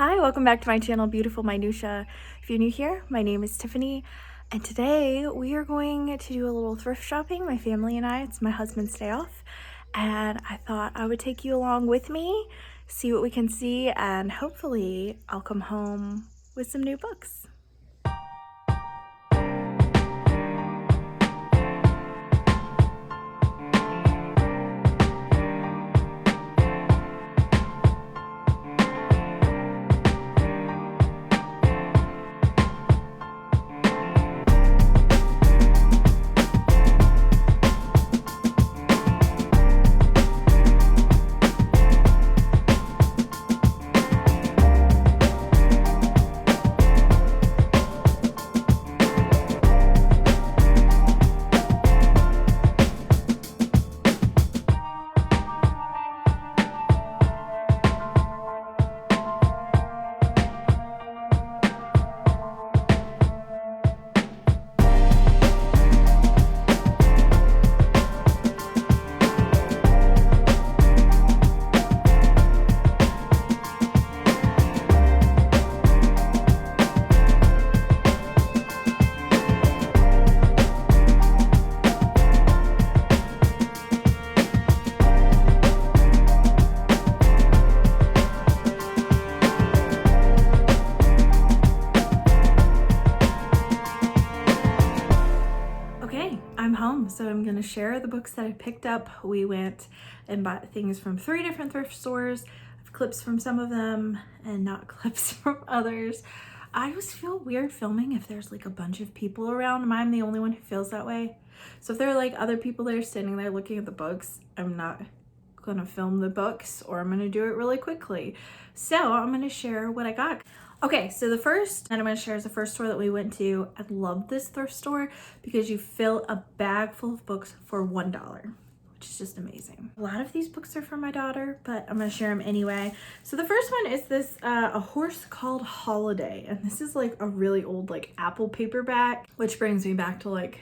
Hi, welcome back to my channel, Beautiful Minutia. If you're new here, my name is Tiffany, and today we are going to do a little thrift shopping, my family and I. It's my husband's day off, and I thought I would take you along with me, see what we can see, and hopefully I'll come home with some new books. I'm home, so I'm gonna share the books that I picked up. We went and bought things from 3 different thrift stores. I have clips from some of them and not clips from others. I just feel weird filming if there's like a bunch of people around. Am I the only one who feels that way? So if there are like other people that are standing there looking at the books, I'm not gonna film the books, or I'm gonna do it really quickly. So I'm gonna share what I got. Okay, so the first that I'm gonna share is the first store that we went to. I love this thrift store because you fill a bag full of books for $1, which is just amazing. A lot of these books are for my daughter, but I'm gonna share them anyway. So the first one is this, A Horse Called Holiday. And this is like a really old like Apple paperback, which brings me back to like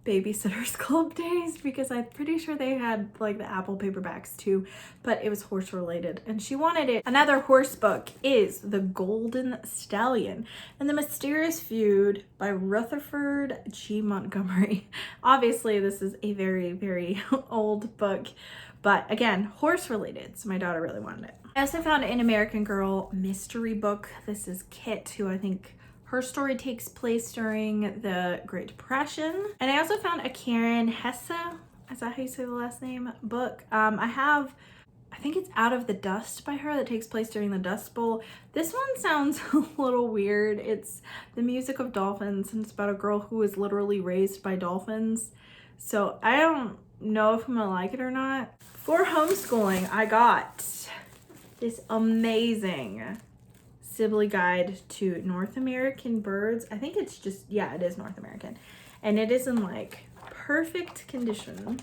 Babysitter's Club days, because I'm pretty sure they had like the Apple paperbacks too, but it was horse related and she wanted it. Another horse book is The Golden Stallion and the Mysterious Feud by Rutherford G. Montgomery. Obviously this is a very, very old book, but again, horse related, so my daughter really wanted it. I also found an American Girl mystery book. This is Kit, who I think her story takes place during the Great Depression. And I also found a Karen Hesse, is that how you say the last name, book. I think it's Out of the Dust by her, that takes place during the Dust Bowl. This one sounds a little weird. It's The Music of Dolphins, and it's about a girl who was literally raised by dolphins. So I don't know if I'm gonna like it or not. For homeschooling, I got this amazing Sibley Guide to North American Birds. I think it's just, yeah, it is North American. And it is in like perfect condition.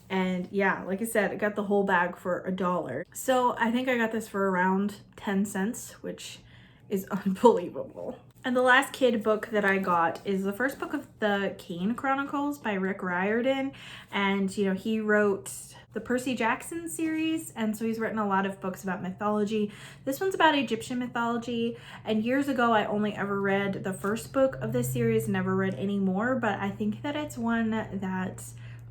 And yeah, like I said, I got the whole bag for $1. So I think I got this for around 10 cents, which is unbelievable. And the last kid book that I got is the first book of the Kane Chronicles by Rick Riordan. And, you know, he wrote the Percy Jackson series, and so he's written a lot of books about mythology. This one's about Egyptian mythology, and years ago I only ever read the first book of this series, never read any more, but I think that it's one that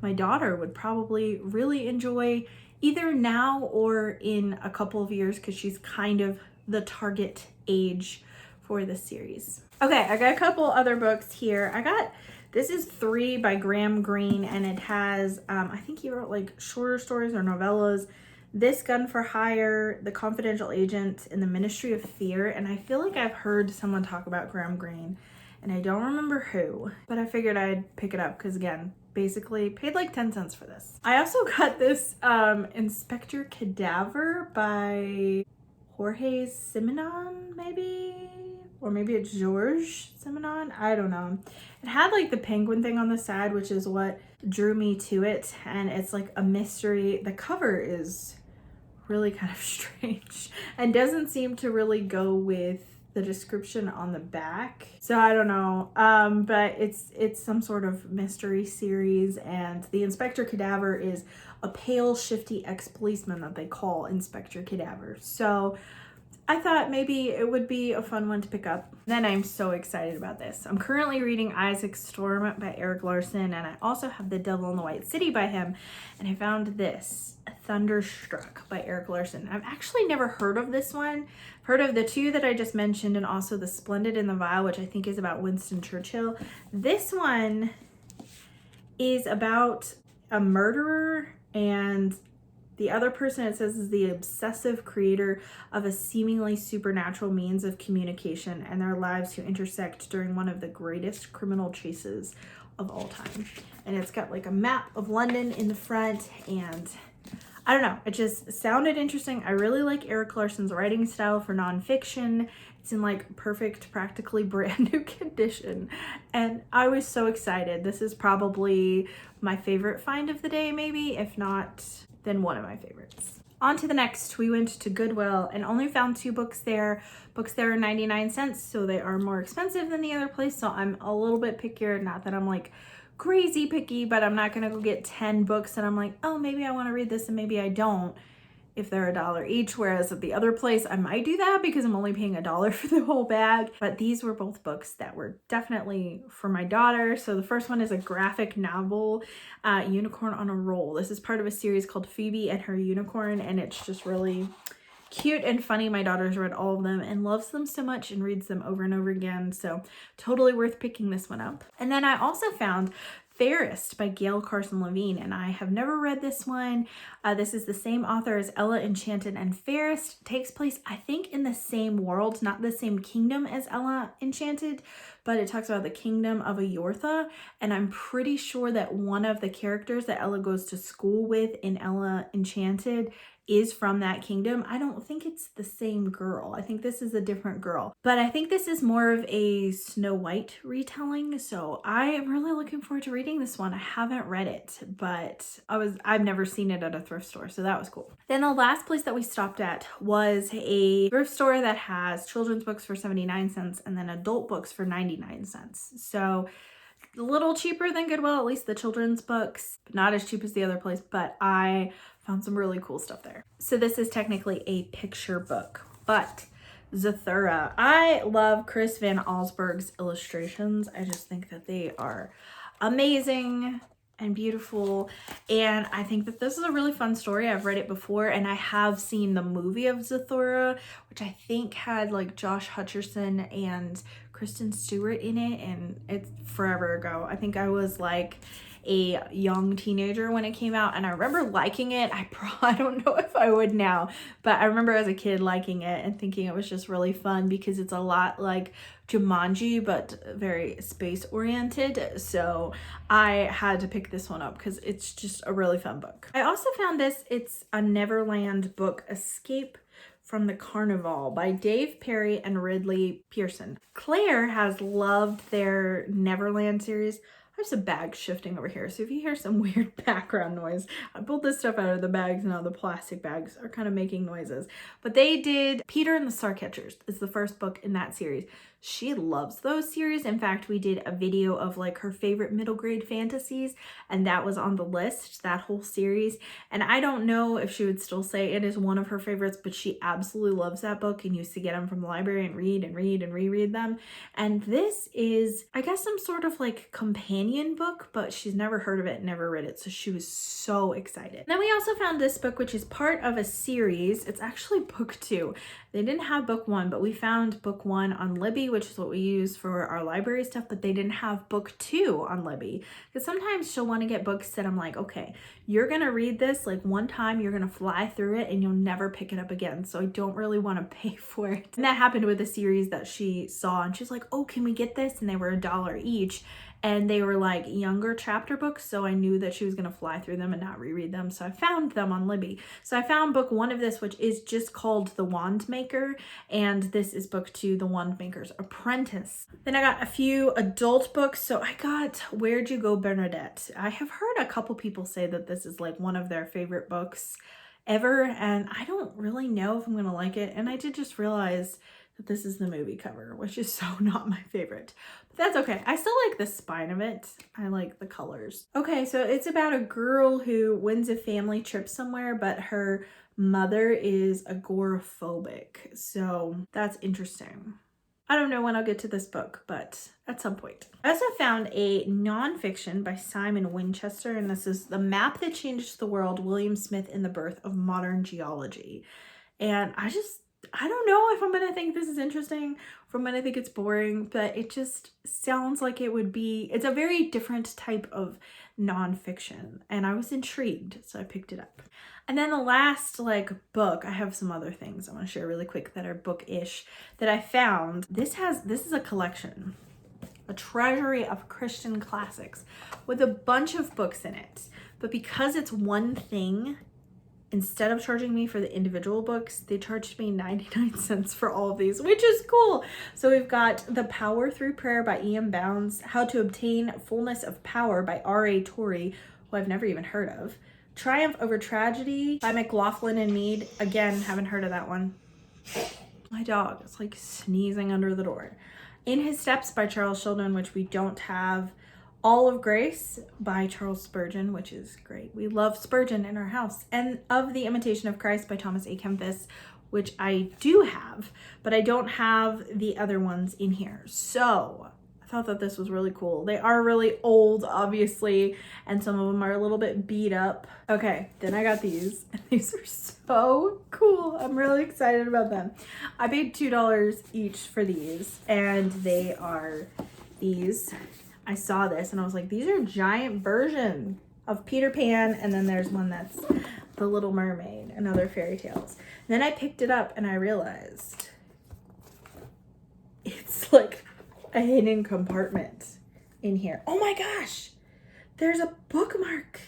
my daughter would probably really enjoy either now or in a couple of years, because she's kind of the target age for this series. Okay, I got a couple other books here. This is 3 by Graham Greene, and it has, I think he wrote like shorter stories or novellas. This Gun for Hire, The Confidential Agent, and The Ministry of Fear. And I feel like I've heard someone talk about Graham Greene, and I don't remember who, but I figured I'd pick it up because, again, basically paid like 10 cents for this. I also got this Inspector Cadaver by Jorge Simenon, maybe? Or maybe it's George Simenon, I don't know. It had like the penguin thing on the side, which is what drew me to it. And it's like a mystery. The cover is really kind of strange and doesn't seem to really go with the description on the back. So I don't know, but it's some sort of mystery series, and the Inspector Cadaver is a pale, shifty ex-policeman that they call Inspector Cadaver. So I thought maybe it would be a fun one to pick up. Then I'm so excited about this. I'm currently reading Isaac Storm by Eric Larson, and I also have The Devil in the White City by him. And I found this, Thunderstruck by Eric Larson. I've actually never heard of this one. I've heard of the two that I just mentioned, and also The Splendid and the Vile, which I think is about Winston Churchill. This one is about a murderer, and the other person, it says, is the obsessive creator of a seemingly supernatural means of communication and their lives who intersect during one of the greatest criminal chases of all time. And it's got like a map of London in the front, and I don't know, it just sounded interesting. I really like Eric Larson's writing style for nonfiction. It's in like perfect, practically brand new condition. And I was so excited. This is probably my favorite find of the day, maybe, if not then one of my favorites. On to the next, we went to Goodwill and only found 2 books there. Books there are 99 cents, so they are more expensive than the other place. So I'm a little bit pickier, not that I'm like crazy picky, but I'm not gonna go get 10 books and I'm like, oh, maybe I wanna read this and maybe I don't, if they're $1 each. Whereas at the other place, I might do that because I'm only paying $1 for the whole bag. But these were both books that were definitely for my daughter. So the first one is a graphic novel, Unicorn on a Roll. This is part of a series called Phoebe and Her Unicorn, and it's just really cute and funny. My daughter's read all of them and loves them so much and reads them over and over again. So totally worth picking this one up. And then I also found Fairest by Gail Carson Levine, and I have never read this one. This is the same author as Ella Enchanted, and Fairest takes place, I think, in the same world, not the same kingdom as Ella Enchanted, but it talks about the kingdom of Ayortha, and I'm pretty sure that one of the characters that Ella goes to school with in Ella Enchanted is from that kingdom. I don't think it's the same girl. I think this is a different girl, but I think this is more of a Snow White retelling. So I am really looking forward to reading this one. I haven't read it, but I've never seen it at a thrift store. So that was cool. Then the last place that we stopped at was a thrift store that has children's books for 79 cents and then adult books for 99 cents. So a little cheaper than Goodwill, at least the children's books, but not as cheap as the other place, but I found some really cool stuff there. So this is technically a picture book, but Zathura. I love Chris Van Allsburg's illustrations. I just think that they are amazing and beautiful, and I think that this is a really fun story. I've read it before, and I have seen the movie of Zathura, which I think had like Josh Hutcherson and Kristen Stewart in it, and it's forever ago. I think I was like a young teenager when it came out, and I remember liking it. I don't know if I would now, but I remember as a kid liking it and thinking it was just really fun because it's a lot like Jumanji but very space oriented. So I had to pick this one up because it's just a really fun book. I also found this. It's a Neverland book, Escape from the Carnival by Dave Perry and Ridley Pearson. Claire has loved their Neverland series. There's some bags shifting over here, so if you hear some weird background noise, I pulled this stuff out of the bags. Now the plastic bags are kind of making noises. But they did Peter and the Starcatchers is the first book in that series. She loves those series. In fact, we did a video of like her favorite middle grade fantasies, and that was on the list, that whole series. And I don't know if she would still say it is one of her favorites, but she absolutely loves that book and used to get them from the library and read and read and reread them. And this is, I guess, some sort of like companion book, but she's never heard of it, never read it. So she was so excited. Then we also found this book, which is part of a series. It's actually book 2. They didn't have book 1, but we found book 1 on Libby, which is what we use for our library stuff, but they didn't have book 2 on Libby. Because sometimes she'll want to get books that I'm like, okay, you're going to read this like one time, you're going to fly through it and you'll never pick it up again. So I don't really want to pay for it. And that happened with a series that she saw, and she's like, oh, can we get this? And they were $1 each. And they were like younger chapter books, so I knew that she was going to fly through them and not reread them. So I found them on Libby. So I found book 1 of this, which is just called The Wand Maker, and this is book 2, The Wand Maker's Apprentice. Then I got a few adult books. So I got Where'd You Go, Bernadette? I have heard a couple people say that this is like one of their favorite books ever, and I don't really know if I'm going to like it. And I did just realize that this is the movie cover, which is so not my favorite. But that's okay. I still like the spine of it. I like the colors. Okay, so it's about a girl who wins a family trip somewhere, but her mother is agoraphobic. So that's interesting. I don't know when I'll get to this book, but at some point. I also found a nonfiction by Simon Winchester, and this is The Map That Changed the World, William Smith and the Birth of Modern Geology. And I don't know if I'm going to think this is interesting, or if I'm going to think it's boring, but it just sounds like it would be, it's a very different type of nonfiction, and I was intrigued, so I picked it up. And then the last book, I have some other things I want to share really quick that are book-ish that I found. This is a collection, a treasury of Christian classics with a bunch of books in it. But because it's one thing, instead of charging me for the individual books, they charged me 99 cents for all of these, which is cool. So we've got The Power Through Prayer by E.M. Bounds, How to Obtain Fullness of Power by R.A. Torrey, who I've never even heard of, Triumph Over Tragedy by McLaughlin and Mead. Again, haven't heard of that one. My dog is sneezing under the door. In His Steps by Charles Sheldon, which we don't have. All of Grace by Charles Spurgeon, which is great. We love Spurgeon in our house. And Of the Imitation of Christ by Thomas A. Kempis, which I do have, but I don't have the other ones in here. So I thought that this was really cool. They are really old, obviously, and some of them are a little bit beat up. Okay, then I got these, and these are so cool. I'm really excited about them. I paid $2 each for these, and they are these. I saw this, and I was like, these are giant version of Peter Pan, and then there's one that's The Little Mermaid and other fairy tales. And then I picked it up, and I realized it's a hidden compartment in here. Oh my gosh, there's a bookmark.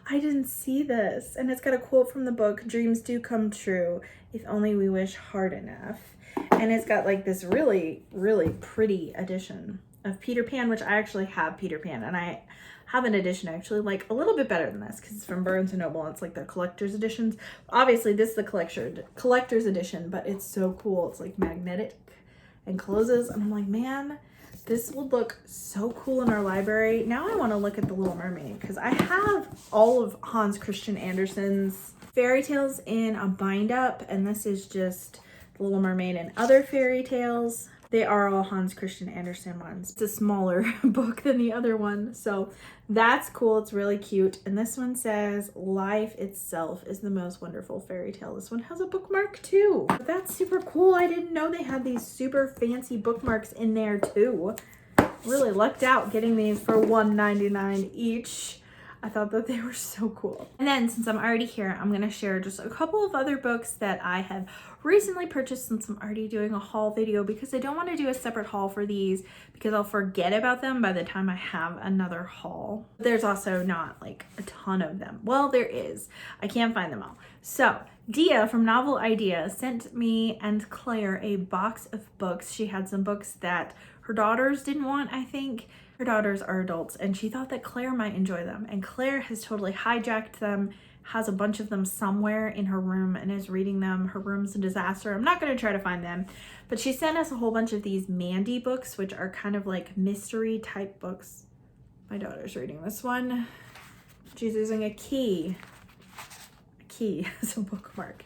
I didn't see this. And it's got a quote from the book, Dreams Do Come True, If Only We Wish Hard Enough. And it's got this really, really pretty edition of Peter Pan, which I actually have Peter Pan. And I have an edition I actually like a little bit better than this because it's from Barnes & Noble. And it's their collector's editions. Obviously, this is the collector's edition, but it's so cool. It's magnetic and closes. And I'm like, man, this would look so cool in our library. Now I want to look at The Little Mermaid because I have all of Hans Christian Andersen's fairy tales in a bind up, and this is just The Little Mermaid and other fairy tales. They are all Hans Christian Andersen ones. It's a smaller book than the other one, so that's cool. It's really cute. And this one says, Life itself is the most wonderful fairy tale. This one has a bookmark too. That's super cool. I didn't know they had these super fancy bookmarks in there too. Really lucked out getting these for $1.99 each. I thought that they were so cool. And then since I'm already here, I'm going to share just a couple of other books that I have recently purchased since I'm already doing a haul video, because I don't want to do a separate haul for these because I'll forget about them by the time I have another haul. There's also not a ton of them. Well, there is. I can't find them all. So Dia from Novel Idea sent me and Claire a box of books. She had some books that her daughters didn't want, I think. Her daughters are adults, and she thought that Claire might enjoy them, and Claire has totally hijacked them, has a bunch of them somewhere in her room and is reading them. Her room's a disaster. I'm not going to try to find them, but she sent us a whole bunch of these Mandy books, which are kind of mystery type books. My daughter's reading this one. She's using a key as a bookmark.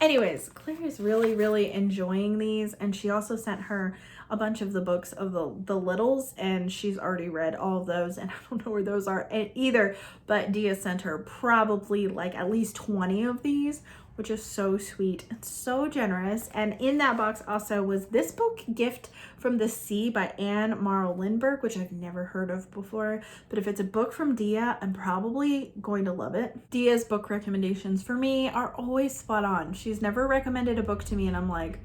Anyways, Claire is really, really enjoying these, and she also sent her a bunch of the books of the Littles, and she's already read all of those, and I don't know where those are either, but Dia sent her probably at least 20 of these, which is so sweet and so generous. And in that box also was this book, Gift from the Sea by Anne Morrow Lindbergh, which I've never heard of before, but if it's a book from Dia, I'm probably going to love it. Dia's book recommendations for me are always spot on. She's never recommended a book to me and I'm like,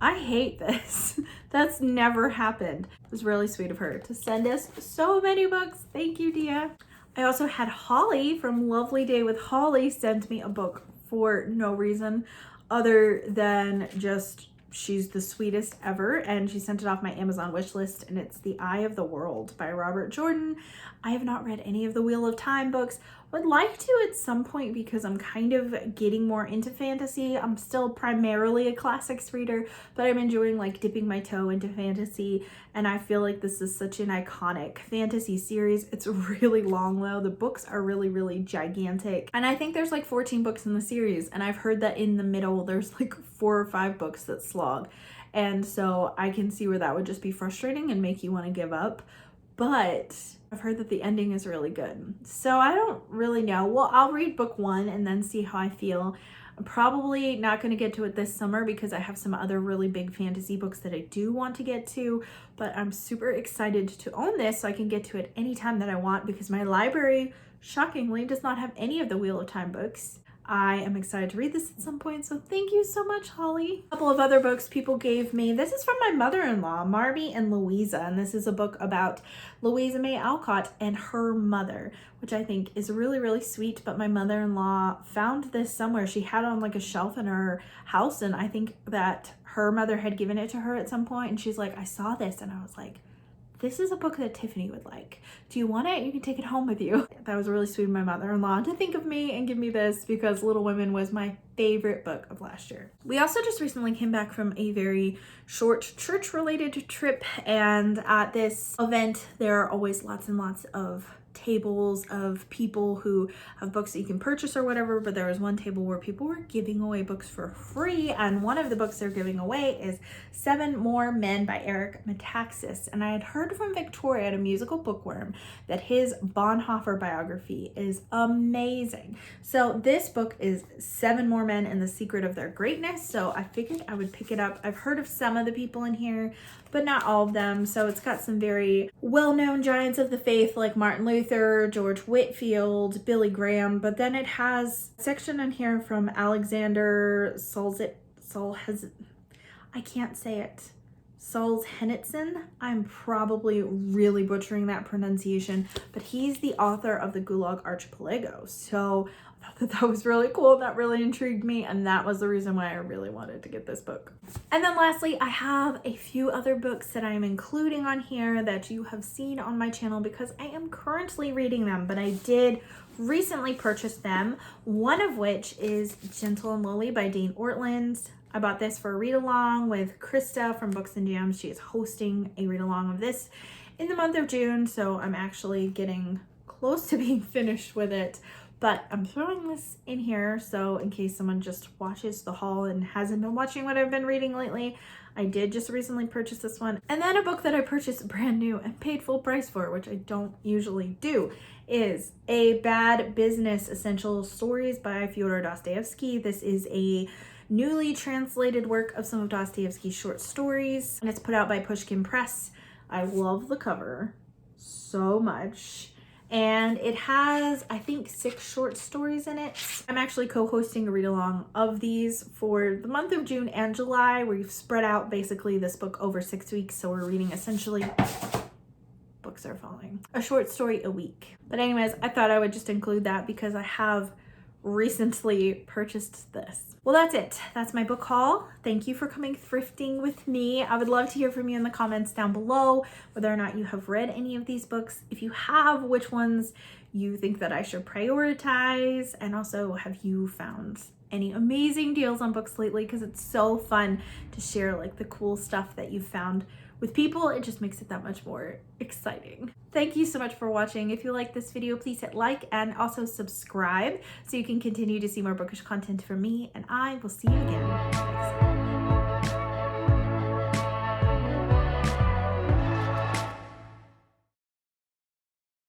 I hate this. That's never happened. It was really sweet of her to send us so many books. Thank you, Dia. I also had Holly from Lovely Day with Holly send me a book for no reason other than just she's the sweetest ever, and she sent it off my Amazon wish list, and it's The Eye of the World by Robert Jordan. I have not read any of the Wheel of Time books. Would like to at some point because I'm kind of getting more into fantasy. I'm still primarily a classics reader, but I'm enjoying like dipping my toe into fantasy, and I feel like this is such an iconic fantasy series. It's really long though. The books are really gigantic, and I think there's like 14 books in the series, and I've heard that in the middle there's like 4 or 5 books that slog, and so I can see where that would just be frustrating and make you want to give up. But I've heard that the ending is really good. So I don't really know. Well, I'll read book 1 and then see how I feel. I'm probably not going to get to it this summer because I have some other really big fantasy books that I do want to get to, but I'm super excited to own this so I can get to it anytime that I want because my library, shockingly, does not have any of the Wheel of Time books. I am excited to read this at some point, so thank you so much, Holly. A couple of other books people gave me. This is from my mother-in-law, Marby and Louisa, and this is a book about Louisa May Alcott and her mother, which I think is really sweet, but my mother-in-law found this somewhere. She had it on like a shelf in her house, and I think that her mother had given it to her at some point, and she's like, I saw this, and I was like, this is a book that Tiffany would like. Do you want it? You can take it home with you. That was really sweet of my mother-in-law to think of me and give me this because Little Women was my favorite book of last year. We also just recently came back from a very short church-related trip, and at this event there are always lots and lots of tables of people who have books that you can purchase or whatever, but there was one table where people were giving away books for free, and one of the books they're giving away is 7 More Men by Eric Metaxas. And I had heard from Victoria at a musical bookworm that his Bonhoeffer biography is amazing. So this book is 7 More Men and the Secret of Their Greatness, so I figured I would pick it up. I've heard of some of the people in here, but not all of them. So it's got some very well-known giants of the faith like Martin Luther, George Whitefield, Billy Graham, but then it has a section in here from Alexander I can't say it. Solzhenitsyn. I'm probably really butchering that pronunciation, but he's the author of the Gulag Archipelago. So I thought that was really cool. That really intrigued me, and that was the reason why I really wanted to get this book. And then lastly, I have a few other books that I am including on here that you have seen on my channel because I am currently reading them, but I did recently purchase them, one of which is Gentle and Lowly by Dane Ortland. I bought this for a read-along with Krista from Books and Jams. She is hosting a read-along of this in the month of June, so I'm actually getting close to being finished with it. But I'm throwing this in here so in case someone just watches the haul and hasn't been watching what I've been reading lately, I did just recently purchase this one. And then a book that I purchased brand new and paid full price for, which I don't usually do, is A Bad Business Essential Stories by Fyodor Dostoevsky. This is a newly translated work of some of Dostoevsky's short stories, and it's put out by Pushkin Press. I love the cover so much. And it has, I think, 6 short stories in it. I'm actually co-hosting a read-along of these for the month of June and July. We've spread out basically this book over 6 weeks, so we're reading essentially, books are falling, a short story a week. But anyways, I thought I would just include that because I have recently purchased this. Well, that's it. That's my book haul. Thank you for coming thrifting with me. I would love to hear from you in the comments down below whether or not you have read any of these books. If you have, which ones you think that I should prioritize, and also have you found any amazing deals on books lately, because it's so fun to share like the cool stuff that you've found with people. It just makes it that much more exciting. Thank you so much for watching. If you like this video, please hit like and also subscribe so you can continue to see more bookish content from me, and I will see you again next time.